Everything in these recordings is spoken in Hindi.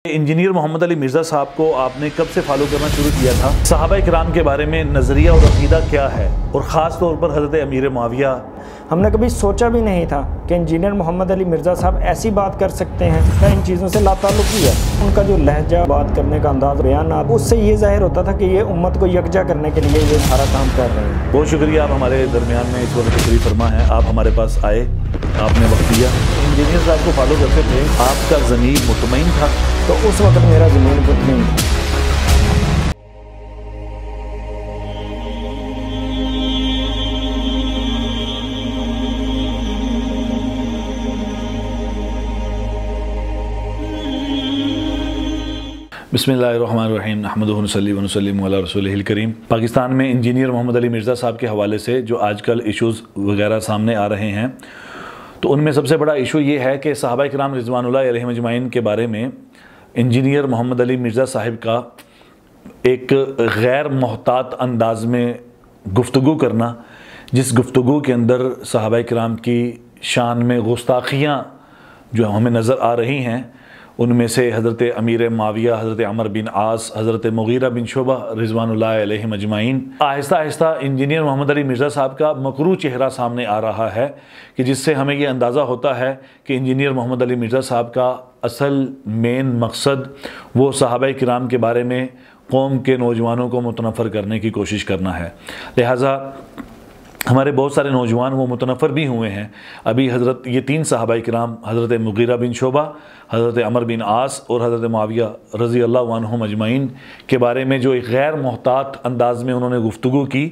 इंजीनियर मोहम्मद अली मिर्ज़ा साहब को आपने कब से फॉलो करना शुरू किया था? सहाबा किराम के बारे में नज़रिया और अक़ीदा क्या है, और ख़ास तौर पर हज़रत अमीर मुआविया? हमने कभी सोचा भी नहीं था कि इंजीनियर मोहम्मद अली मिर्ज़ा साहब ऐसी बात कर सकते हैं। क्या इन चीज़ों से लाताल्लुक़ी है? उनका जो लहजा, बात करने का अंदाज़, बयान, उससे ये ज़ाहिर होता था कि ये उम्मत को यकजा करने के लिए ये सारा काम कर रहे हैं। बहुत शुक्रिया, आप हमारे दरमियान में इस वक्त तशरीफ़ फरमा है। आप हमारे पास आए, आपने वक्त दिया। इंजीनियर साहब को फॉलो करते थे, आपका ज़मीर मुतमईन था? तो उस वक्त मेरा ज़मीर मुतमईन था। बिस्मिल्लाहिर्रहमानिर्रहीम नहमदुहु व नसल्ली अला रसूलिहिल करीम। पाकिस्तान में इंजीनियर मोहम्मद अली मिर्ज़ा साहब के हवाले से जो आजकल इश्यूज़ वगैरह सामने आ रहे हैं, तो उनमें सबसे बड़ा इशू ये है कि सहाबा किराम रिज़वानुल्लाह अलैहिम अजमाइन के बारे में इंजीनियर मोहम्मद अली मिर्ज़ा साहब का एक गैर मोहतात अंदाज में गुफ्तगू करना, जिस गुफ्तगू के अंदर सहाबा किराम की शान में गुस्ताखियाँ जो हमें नज़र आ रही हैं, उनमें से हज़रत अमीर मुआविया, हज़रत अमर बिन आस, हज़रत मुगीरा बिन शुबा रिज़वानुल्लाह अलैहिम अजमाइन। आहिस्ता आहिस्ता इंजीनियर मोहम्मद अली मिर्ज़ा साहब का मकरू चेहरा सामने आ रहा है कि जिससे हमें ये अंदाज़ा होता है कि इंजीनियर मोहम्मद अली मिर्ज़ा साहब का असल मेन मकसद वो सहाबा किराम के बारे में कौम के नौजवानों को मुतनफ़र करने की कोशिश करना है। लिहाजा हमारे बहुत सारे नौजवान वो मुतनफ़र भी हुए हैं। अभी ये तीन सहाबा किराम, हज़रत मुगीरा बिन शुबा, हज़रत अमर बिन आस और हज़रत मुआविया रज़ी अल्लाह अन्हुम अजमाइन के बारे में जो एक गैर मोहतात अंदाज में उन्होंने गुफ्तगू की,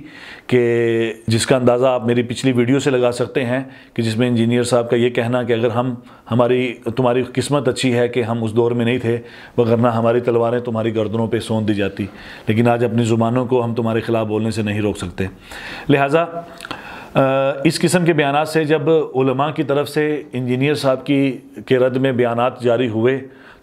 कि जिसका अंदाज़ा आप मेरी पिछली वीडियो से लगा सकते हैं, कि जिसमें इंजीनियर साहब का ये कहना कि अगर तुम्हारी किस्मत अच्छी है कि हम उस दौर में नहीं थे, वगरना हमारी तलवारें तुम्हारी गर्दनों पर सौंप दी जाती, लेकिन आज अपनी ज़ुबानों को हम तुम्हारे ख़िलाफ़ बोलने से नहीं रोक सकते। लिहाजा इस किस्म के बयानात से जब उलमा की तरफ से इंजीनियर साहब के रद्द में बयानात जारी हुए,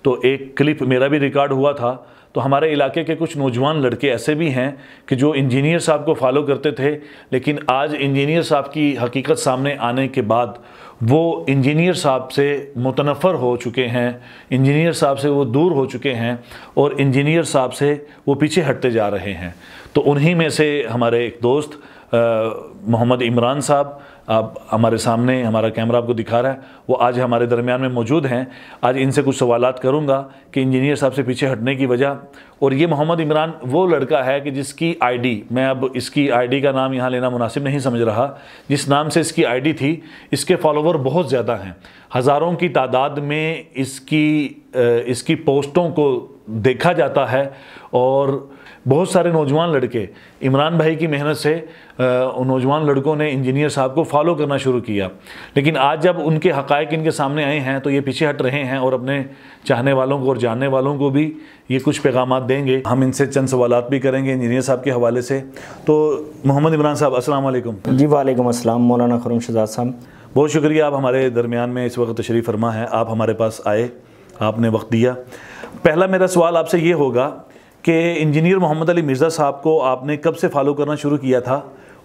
तो एक क्लिप मेरा भी रिकॉर्ड हुआ था। तो हमारे इलाके के कुछ नौजवान लड़के ऐसे भी हैं कि जो इंजीनियर साहब को फॉलो करते थे, लेकिन आज इंजीनियर साहब की हकीकत सामने आने के बाद वो इंजीनियर साहब से मुतनफ़र हो चुके हैं, इंजीनियर साहब से वो दूर हो चुके हैं और इंजीनियर साहब से वो पीछे हटते जा रहे हैं। तो उन्हीं में से हमारे एक दोस्त मोहम्मद इमरान साहब, आप हमारे सामने, हमारा कैमरा आपको दिखा रहा है, वो आज हमारे दरमियान में मौजूद हैं। आज इनसे कुछ सवालात करूंगा कि इंजीनियर साहब से पीछे हटने की वजह। और ये मोहम्मद इमरान वो लड़का है कि जिसकी आईडी, मैं अब इसकी आईडी का नाम यहाँ लेना मुनासिब नहीं समझ रहा, जिस नाम से इसकी आईडी थी, इसके फॉलोवर बहुत ज़्यादा हैं, हज़ारों की तादाद में इसकी पोस्टों को देखा जाता है। और बहुत सारे नौजवान लड़के, इमरान भाई की मेहनत से उन नौजवान लड़कों ने इंजीनियर साहब को फॉलो करना शुरू किया, लेकिन आज जब उनके हक़ाइक़ इनके सामने आए हैं तो ये पीछे हट रहे हैं और अपने चाहने वालों को और जानने वालों को भी ये कुछ पैगामात देंगे। हम इनसे चंद सवालात भी करेंगे इंजीनियर साहब के हवाले से। तो मोहम्मद इमरान साहब, अस्सलाम वालेकुम। जी वालेकुम अस्सलाम मौलाना खुर्रमशहज़ाद साहब, बहुत शुक्रिया, आप हमारे दरमियान में इस वक्त तशरीफ़ फरमा है। आप हमारे पास आए, आपने वक्त दिया। पहला मेरा सवाल आपसे ये होगा कि इंजीनियर मोहम्मद अली मिर्ज़ा साहब को आपने कब से फॉलो करना शुरू किया था,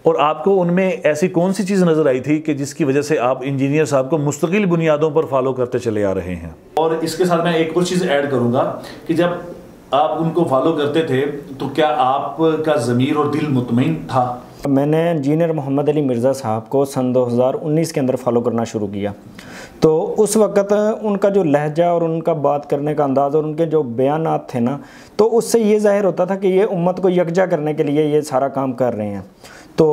और आपको उनमें ऐसी कौन सी चीज़ नज़र आई थी कि जिसकी वजह से आप इंजीनियर साहब को मुस्तकिल बुनियादों पर फॉलो करते चले आ रहे हैं? और इसके साथ मैं एक और चीज़ ऐड करूँगा कि जब आप उनको फॉलो करते थे तो क्या आपका ज़मीर और दिल मुतमईन था? मैंने इंजीनियर मोहम्मद अली मिर्ज़ा साहब को सन 2019 के अंदर फॉलो करना शुरू किया। तो उस वक़्त उनका जो लहजा और उनका बात करने का अंदाज़ और उनके जो बयानात थे ना, तो उससे ये ज़ाहिर होता था कि ये उम्मत को यकजा करने के लिए ये सारा काम कर रहे हैं। तो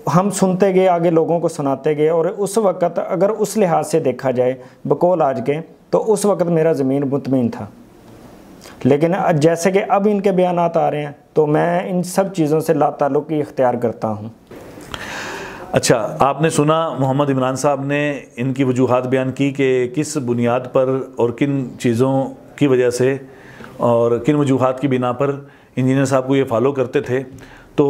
हम सुनते गए, आगे लोगों को सुनाते गए, और उस वक़्त अगर उस लिहाज से देखा जाए बकौल आज के, तो उस वक़्त मेरा ज़मीर मुतमईन था। लेकिन जैसे कि अब इनके बयानात आ रहे हैं, तो मैं इन सब चीज़ों से लाताल्लुक़ी इख्तियार करता हूँ। अच्छा, आपने सुना मोहम्मद इमरान साहब ने इनकी वजूहात बयान की कि किस बुनियाद पर और किन चीज़ों की वजह से और किन वजूहात की बिना पर इंजीनियर साहब को ये फॉलो करते थे। तो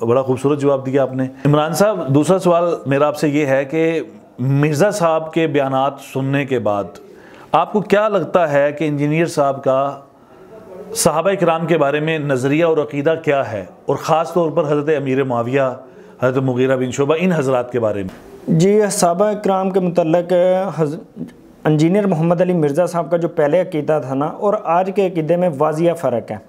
बड़ा खूबसूरत जवाब दिया आपने। इमरान साहब, दूसरा सवाल मेरा आपसे ये है कि मिर्ज़ा साहब के बयानात सुनने के बाद आपको क्या लगता है कि इंजीनियर साहब का सहाबा किराम के बारे में नज़रिया और अक़ीदा क्या है, और ख़ास तौर पर हज़रत अमीर मुआविया, हज़रत मुगीरा बिन शुबा, इन हज़रात के बारे में? जी, सहाबा किराम के मुतल्लिक़ इंजीनियर मोहम्मद अली मिर्ज़ा साहब का जो पहले अकीदा था ना और आज के अकीदे में वाजिया फ़र्क है।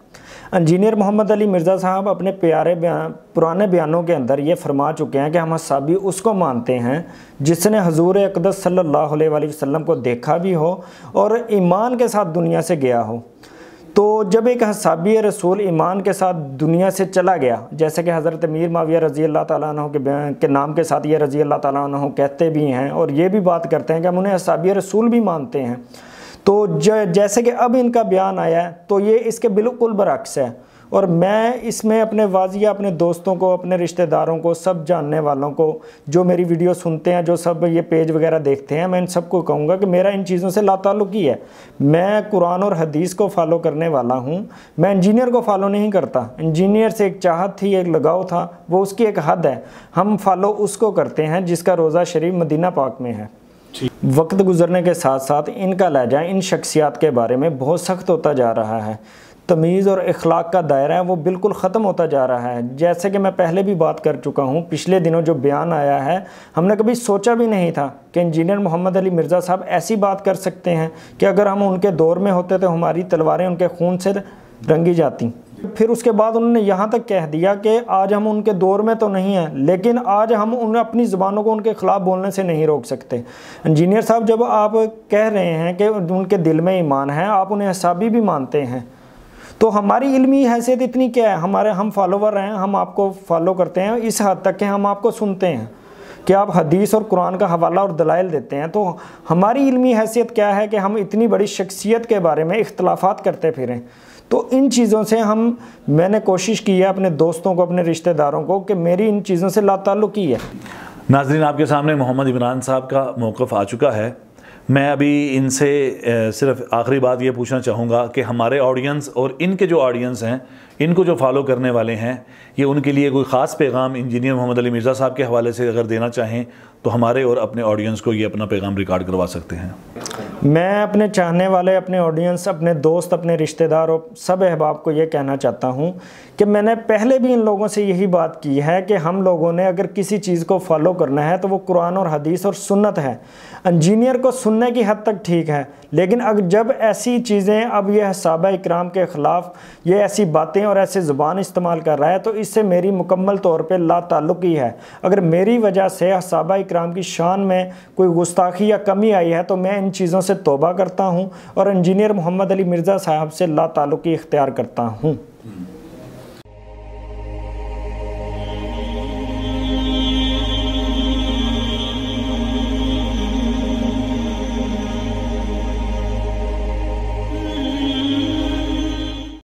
इंजीनियर मोहम्मद अली मिर्ज़ा साहब अपने पुराने बयानों के अंदर ये फरमा चुके हैं कि हम हसाबी उसको मानते हैं जिसने हजूर अक़दस सल्लल्लाहु अलैहि वसल्लम को देखा भी हो और ईमान के साथ दुनिया से गया हो। तो जब एक हसाबी रसूल ईमान के साथ दुनिया से चला गया, जैसे कि हज़रत मीर माविया रज़ी अल्लाह ताला अन्हु के नाम के साथ ये रज़ी अल्लाह ताला अन्हु कहते भी हैं और ये भी बात करते हैं कि हम उन्हें हसाबी रसूल भी मानते हैं। तो जैसे कि अब इनका बयान आया है तो ये इसके बिल्कुल बरअक्स है और मैं इसमें अपने वाजिया, अपने दोस्तों को, अपने रिश्तेदारों को, सब जानने वालों को, जो मेरी वीडियो सुनते हैं, जो सब ये पेज वगैरह देखते हैं, मैं इन सबको कहूँगा कि मेरा इन चीज़ों से लाताल्लुकी है। मैं कुरान और हदीस को फॉलो करने वाला हूँ, मैं इंजीनियर को फॉलो नहीं करता। इंजीनियर से एक चाहत थी, एक लगाव था, वो उसकी एक हद है, हम फॉलो उसको करते हैं जिसका रोज़ा शरीफ मदीना पाक में है। वक्त गुजरने के साथ साथ इनका लहजा इन शख्सियात के बारे में बहुत सख्त होता जा रहा है। तमीज़ और इखलाक का दायरा है वो बिल्कुल ख़त्म होता जा रहा है। जैसे कि मैं पहले भी बात कर चुका हूँ, पिछले दिनों जो बयान आया है, हमने कभी सोचा भी नहीं था कि इंजीनियर मोहम्मद अली मिर्ज़ा साहब ऐसी बात कर सकते हैं कि अगर हम उनके दौर में होते तो हमारी तलवारें उनके खून से रंगी जाती। फिर उसके बाद उन्होंने यहाँ तक कह दिया कि आज हम उनके दौर में तो नहीं हैं, लेकिन आज हम उन्हें अपनी ज़ुबानों को उनके ख़िलाफ़ बोलने से नहीं रोक सकते। इंजीनियर साहब, जब आप कह रहे हैं कि उनके दिल में ईमान है, आप उन्हें हसाबी भी मानते हैं, तो हमारी इल्मी हैसियत इतनी क्या है, हम फॉलोवर हैं, हम आपको फॉलो करते हैं इस हद तक कि हम आपको सुनते हैं कि आप हदीस और कुरान का हवाला और दलाइल देते हैं। तो हमारी इल्मी हैसियत क्या है कि हम इतनी बड़ी शख्सियत के बारे में इख्तलाफात करते फिरें। तो इन चीज़ों से मैंने कोशिश की है अपने दोस्तों को, अपने रिश्तेदारों को, कि मेरी इन चीज़ों से लाताल्लुकी है। नाज़रीन, आपके सामने मोहम्मद इमरान साहब का मौक़िफ़ आ चुका है। मैं अभी इनसे सिर्फ आखिरी बात ये पूछना चाहूँगा कि हमारे ऑडियंस और इनके जो ऑडियंस हैं, इनको जो फॉलो करने वाले हैं, ये उनके लिए कोई ख़ास पैगाम इंजीनियर मोहम्मद अली मिर्ज़ा साहब के हवाले से अगर देना चाहें तो हमारे और अपने ऑडियंस को ये अपना पैगाम रिकॉर्ड करवा सकते हैं। मैं अपने चाहने वाले, अपने ऑडियंस, अपने दोस्त, अपने रिश्तेदार और सब अहबाब को ये कहना चाहता हूँ कि मैंने पहले भी इन लोगों से यही बात की है कि हम लोगों ने अगर किसी चीज़ को फॉलो करना है तो वो कुरान और हदीस और सुन्नत है। इंजीनियर को सुनने की हद तक ठीक है, लेकिन अगर जब ऐसी चीज़ें, अब ये सहाबा इकराम के ख़िलाफ़ ये ऐसी बातें और ऐसे ज़ुबान इस्तेमाल कर रहा है तो इससे मेरी मुकम्मल तौर पे लाताल्लुकी है। अगर मेरी वजह से सहाबा इकराम की शान में कोई गुस्ताखी या कमी आई है तो मैं इन चीज़ों से तौबा करता हूँ और इंजीनियर मोहम्मद अली मिर्ज़ा साहब से लाताल्लुकी इख्तियार करता हूँ।